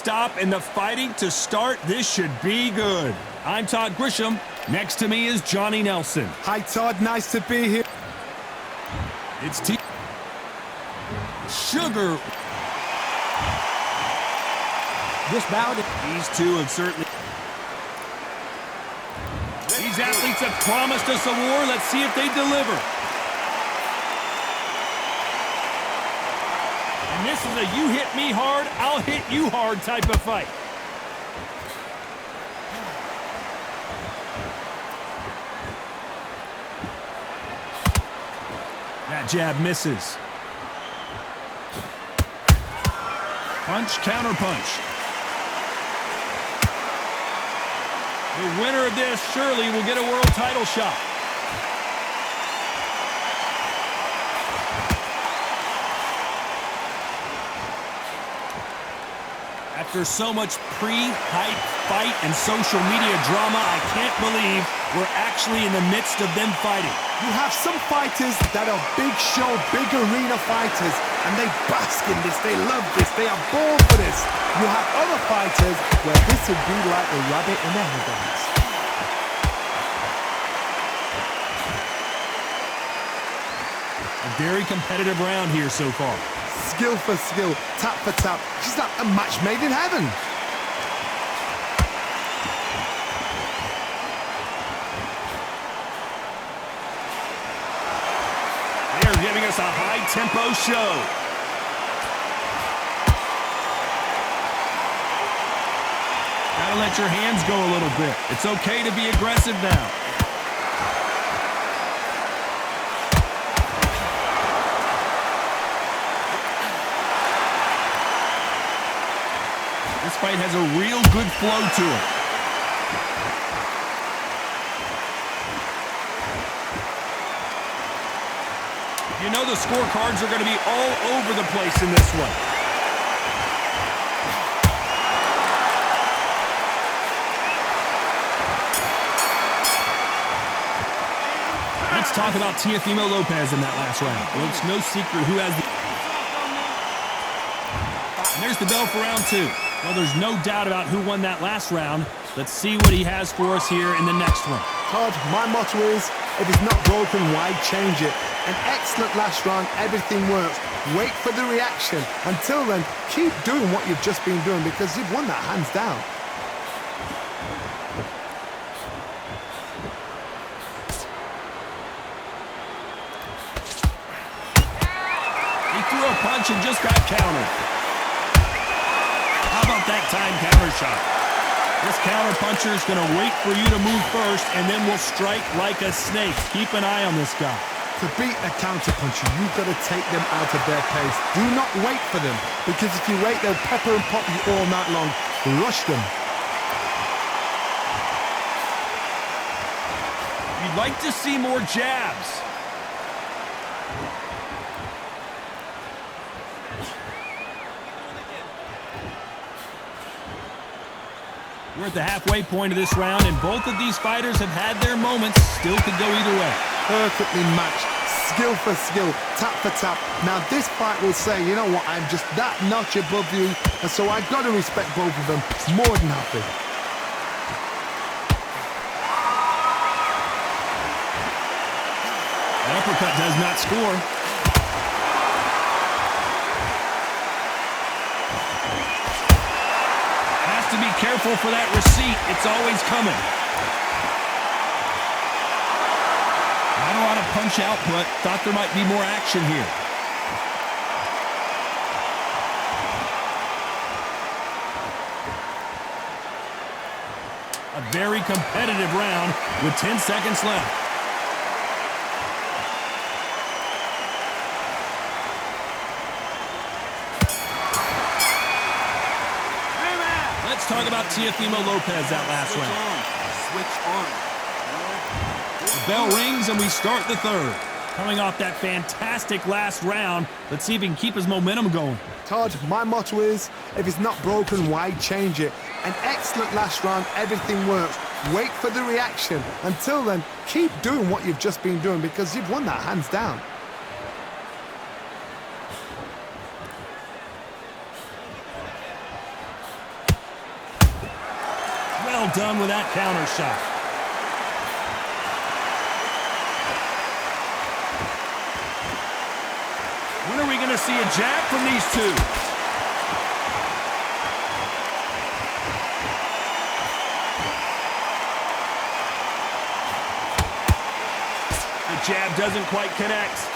stop in the fighting to start. This should be good. I'm Todd Grisham. Next to me is Johnny Nelson. Hi, Todd. Nice to be here. It's Sugar. This bout, These two have certainly... These athletes have promised us a war. Let's see if they deliver. And this is a you hit me hard, I'll hit you hard type of fight. That jab misses. Punch, counter punch. The winner of this surely will get a world title shot. After so much pre-hype fight and social media drama, I can't believe we're actually in the midst of them fighting. You have some fighters that are big show, big arena fighters, and they bask in this, they love this, they are born for this. You have other fighters where this would be like a rabbit in the headlights. A very competitive round here so far. Skill for skill, tap for tap. She's like a match made in heaven. They are giving us a high-tempo show. Gotta let your hands go a little bit. It's okay to be aggressive now. This fight has a real good flow to it. You know the scorecards are going to be all over the place in this one. Let's talk about Teofimo Lopez in that last round. Well, it's no secret who has the... And there's the bell for round two. Well, there's no doubt about who won that last round. Let's see what he has for us here in the next one. Todd, my motto is, if it's not broken, why change it? An excellent last round, everything works. Wait for the reaction. Until then, keep doing what you've just been doing because you've won that hands down. He threw a punch and just got countered. How about that time counter shot? This counter puncher is going to wait for you to move first, and then will strike like a snake. Keep an eye on this guy. To beat a counter puncher, you've got to take them out of their pace. Do not wait for them, because if you wait, they'll pepper and pop you all night long. Rush them. You'd like to see more jabs. We're at the halfway point of this round, and both of these fighters have had their moments. Still could go either way. Perfectly matched. Skill for skill, tap for tap. Now this fight will say, you know what, I'm just that notch above you, and so I've got to respect both of them. More than happy. The uppercut does not score. To be careful for that receipt. It's always coming. Not a lot of punch output. Thought there might be more action here. A very competitive round with 10 seconds left. Talk about Teofimo Lopez that last round. The bell rings and we start the third. Coming off that fantastic last round, let's see if he can keep his momentum going. Todd, my motto is, if it's not broken, why change it? An excellent last round, everything works. Wait for the reaction. Until then, keep doing what you've just been doing because you've won that hands down. Well done with that counter shot. When are we going to see a jab from these two? The jab doesn't quite connect.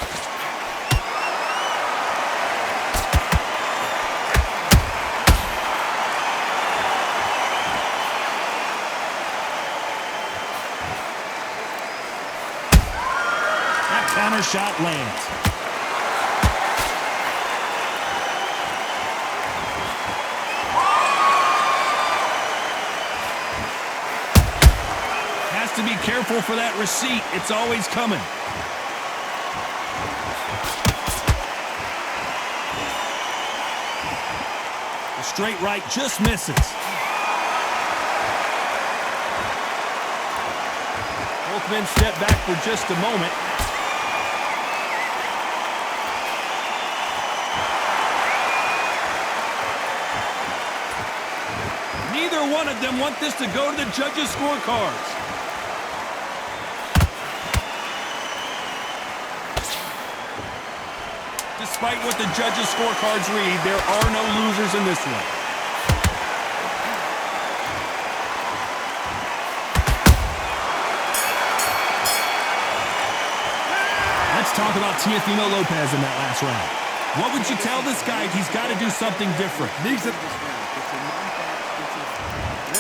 That counter shot lands. To be careful for that receipt. It's always coming. The straight right just misses. Both men step back for just a moment. Neither one of them want this to go to the judges' scorecards. Despite what the judges' scorecards read, there are no losers in this one. Let's talk about Teofimo Lopez in that last round. What would you tell this guy? He's got to do something different.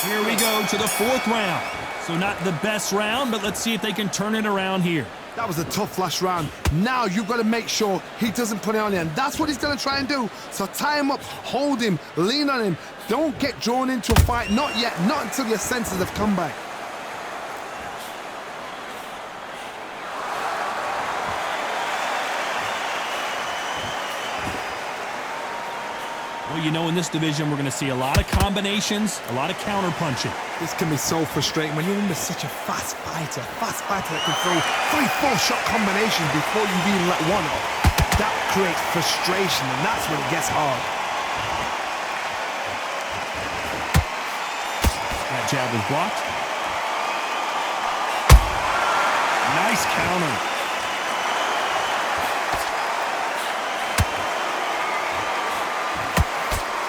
Here we go to the fourth round. So not the best round, but let's see if they can turn it around here. That was a tough last round. Now you've got to make sure he doesn't put it on you, and that's what he's going to try and do. So tie him up, hold him, lean on him. Don't get drawn into a fight. Not yet. Not until your senses have come back. Well, you know, in this division, we're going to see a lot of combinations, a lot of counter punching. This can be so frustrating when you're under such a fast fighter that can throw 3-4 shot combinations before you've even let one off. That creates frustration, and that's when it gets hard. That jab was blocked. Nice counter.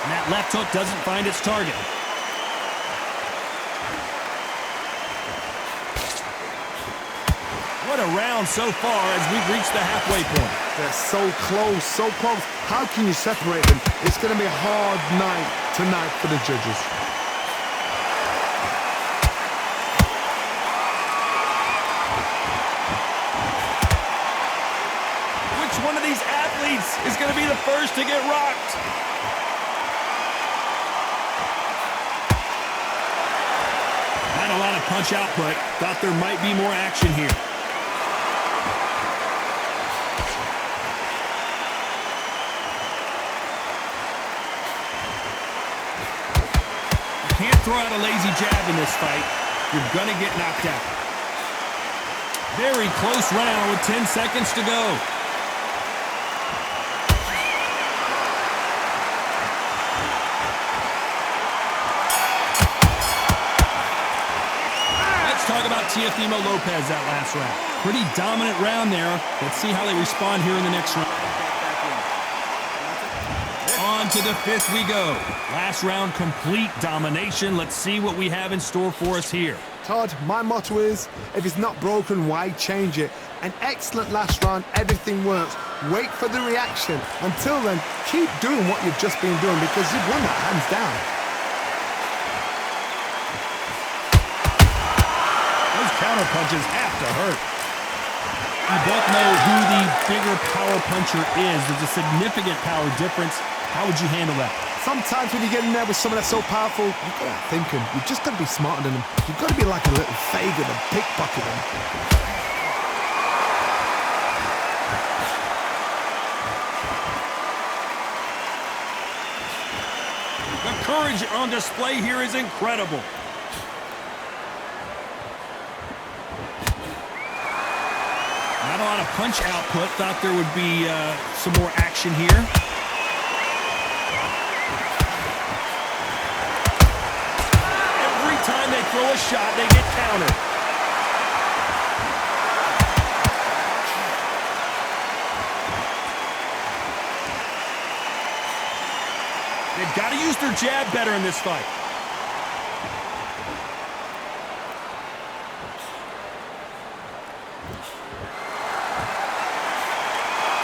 And that left hook doesn't find its target. What a round so far as we've reached the halfway point. They're so close, so close. How can you separate them? It's going to be a hard night tonight for the judges. Which one of these athletes is going to be the first to get rocked? Not a lot of punch output. Thought there might be more action here. You can't throw out a lazy jab in this fight. You're going to get knocked out. Very close round with 10 seconds to go. Let's talk about Teofimo Lopez that last round. Pretty dominant round there. Let's see how they respond here in the next round. On to the fifth we go. Last round, complete domination. Let's see what we have in store for us here. Todd, my motto is, if it's not broken, why change it? An excellent last round, everything works. Wait for the reaction. Until then, keep doing what you've just been doing because you've won that hands down. Those counter punches have to hurt. We both know who the bigger power puncher is. There's a significant power difference. How would you handle that? Sometimes when you get in there with someone that's so powerful, you've got to think him. You've just got to be smarter than him. You've got to be like a little Fagin and pickpocket him. The courage on display here is incredible. Not a lot of punch output. Thought there would be some more action here. Every time they throw a shot, they get countered. They've got to use their jab better in this fight.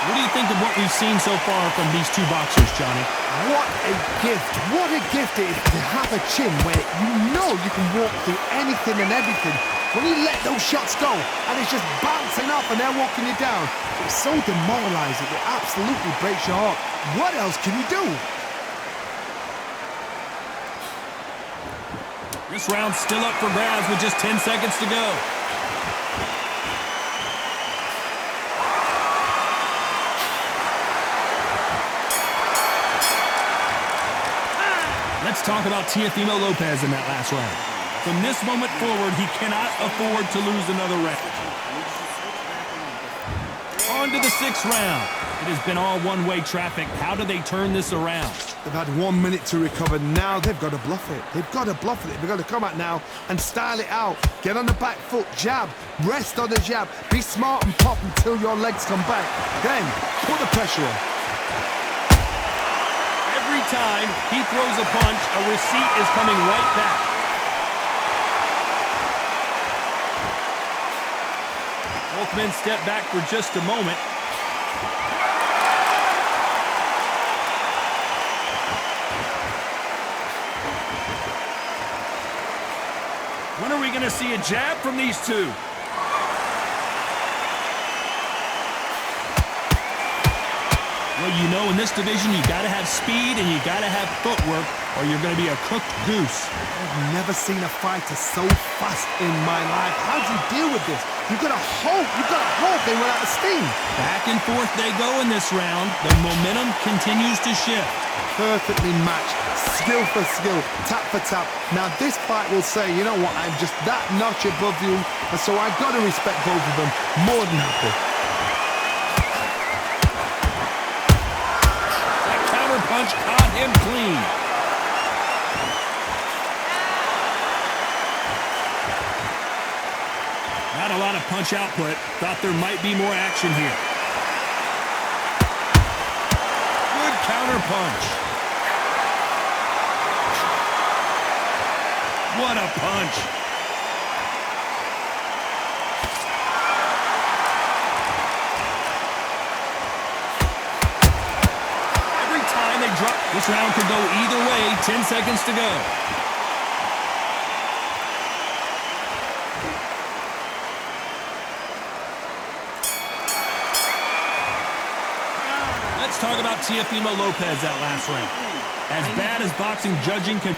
What do you think of what we've seen so far from these two boxers, Johnny? What a gift. What a gift it is to have a chin where you know you can walk through anything and everything. When you let those shots go and it's just bouncing up and they're walking you down, it's so demoralizing. It absolutely breaks your heart. What else can you do? This round's still up for grabs with just 10 seconds to go. Let's talk about Teofimo Lopez in that last round. From this moment forward, he cannot afford to lose another round. On to the sixth round. It has been all one-way traffic. How do they turn this around? They've had 1 minute to recover. Now they've got to bluff it. They've got to bluff it. They've got to come out now and style it out. Get on the back foot, jab, rest on the jab. Be smart and pop until your legs come back. Then put the pressure on. Every time he throws a punch, a receipt is coming right back. Both men step back for just a moment. When are we going to see a jab from these two? Well, you know, in this division, you got to have speed and you got to have footwork, or you're going to be a cooked goose. I've never seen a fighter so fast in my life. How do you deal with this? You've got to hope they run out of steam. Back and forth they go in this round. The momentum continues to shift. Perfectly matched, skill for skill, tap for tap. Now this fight will say, you know what, I'm just that notch above you, and so I've got to respect both of them more than happy. That counter punch caught him clean. Not a lot of punch output. Thought there might be more action here. Good counter punch. What a punch. Every time they drop, this round could go either way. 10 seconds to go. Let's talk about Teofimo Lopez that last round. As bad as boxing judging can...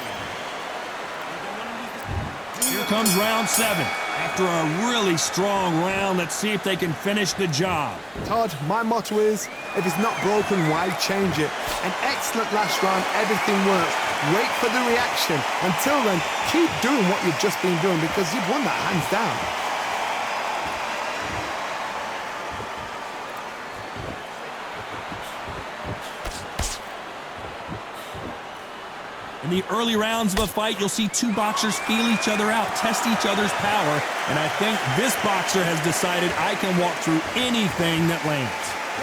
Here comes round 7. After a really strong round, let's see if they can finish the job. Todd, my motto is, if it's not broken, why change it? An excellent last round, everything works. Wait for the reaction. Until then, keep doing what you've just been doing because you've won that hands down. In the early rounds of a fight, you'll see two boxers feel each other out, test each other's power, and I think this boxer has decided I can walk through anything that lands.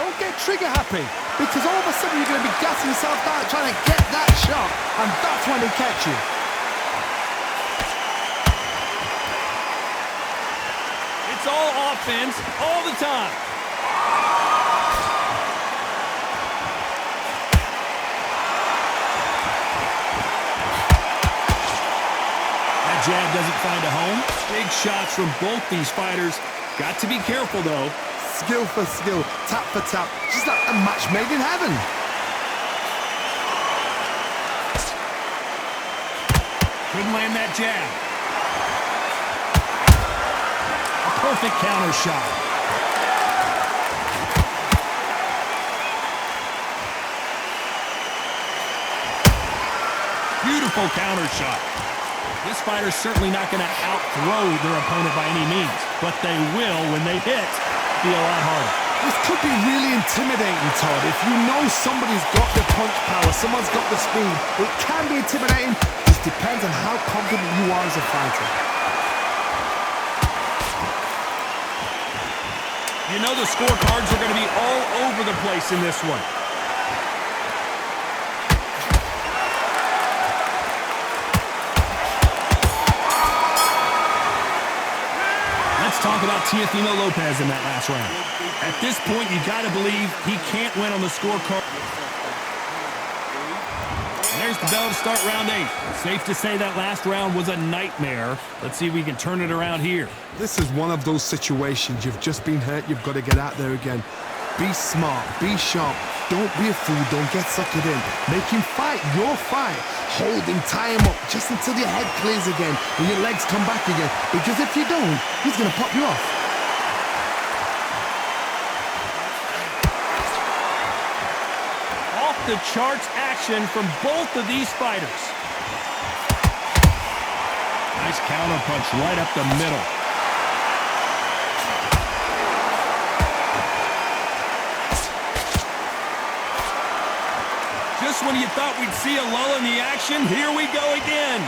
Don't get trigger happy, because all of a sudden you're going to be gassing yourself out trying to get that shot, and that's when they catch you. It's all offense all the time. Jab doesn't find a home. Big shots from both these fighters. Got to be careful, though. Skill for skill, tap for tap. Just like a match made in heaven. Couldn't land that jab. A perfect counter shot. Beautiful counter shot. This fighter's certainly not going to out-throw their opponent by any means, but they will, when they hit, be a lot harder. This could be really intimidating, Todd. If you know somebody's got the punch power, someone's got the speed, it can be intimidating. Just depends on how confident you are far as a fighter. You know the scorecards are going to be all over the place in this one. Let's talk about Teofimo Lopez in that last round. At this point, you got to believe he can't win on the scorecard. There's the bell to start round 8. Safe to say that last round was a nightmare. Let's see if we can turn it around here. This is one of those situations. You've just been hurt. You've got to get out there again. Be smart. Be sharp. Don't be a fool. Don't get sucked in. Make him fight your fight. Hold him, tie him up just until your head clears again and your legs come back again. Because if you don't, he's going to pop you off. Off the charts action from both of these fighters. Nice counter punch right up the middle. Just when you thought we'd see a lull in the action, here we go again.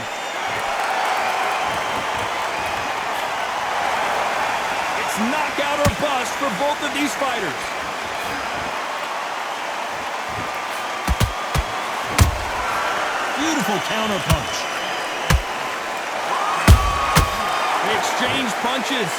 It's knockout or bust for both of these fighters. Beautiful counter punch. They exchange punches.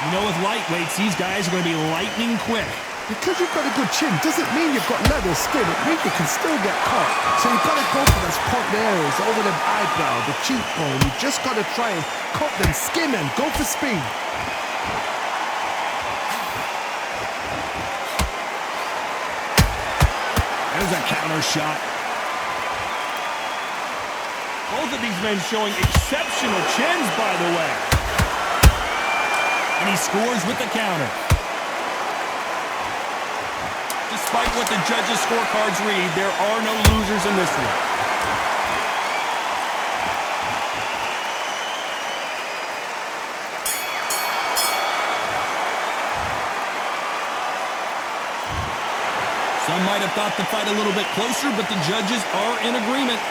You know, with lightweights, these guys are going to be lightning quick. Because you've got a good chin doesn't mean you've got leather skin. It means you can still get caught. So you've got to go for those point areas over the eyebrow, the cheekbone. You've just got to try and cut them, skim them, go for speed. There's a counter shot. Both of these men showing exceptional chins, by the way. And he scores with the counter. Despite what the judges' scorecards read, there are no losers in this one. Some might have thought the fight a little bit closer, but the judges are in agreement.